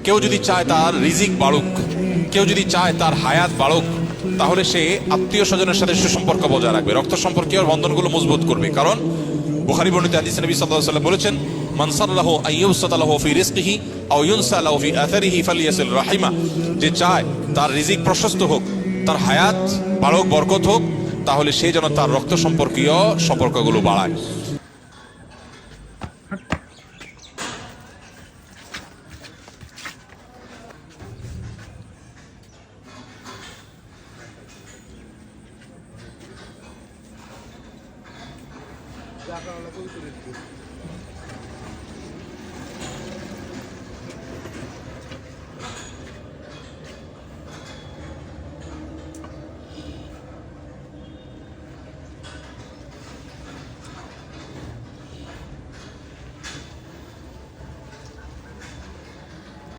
কেউ যদি চায় তার রিজিক বাড়ুক, কেউ যদি চায় তার হায়াত বাড়ুক, তাহলে সে আত্মীয় স্বজনের সাথে সুসম্পর্ক বজায় রাখবে, রক্ত সম্পর্কীয় বন্ধনগুলো মজবুত করবে। কারণ বুখারী বর্ণিত হাদিসে নবী সাল্লাল্লাহু আলাইহি ওয়াসাল্লাম বলেছেন, মান সাল্লাহু আন ইউসাতা লাহু ফি রিজকিহি আও ইউনসা লাহু ফি আথারিহি ফালিয়াসিল রাহিমা। যে চায় তার রিজিক প্রশস্ত হোক, তার হায়াত বাড়ুক, বরকত হোক, তাহলে সে যেন তার রক্ত সম্পর্কীয় সম্পর্কগুলো বাড়ায়। টাকা ওলা কই করে দিবে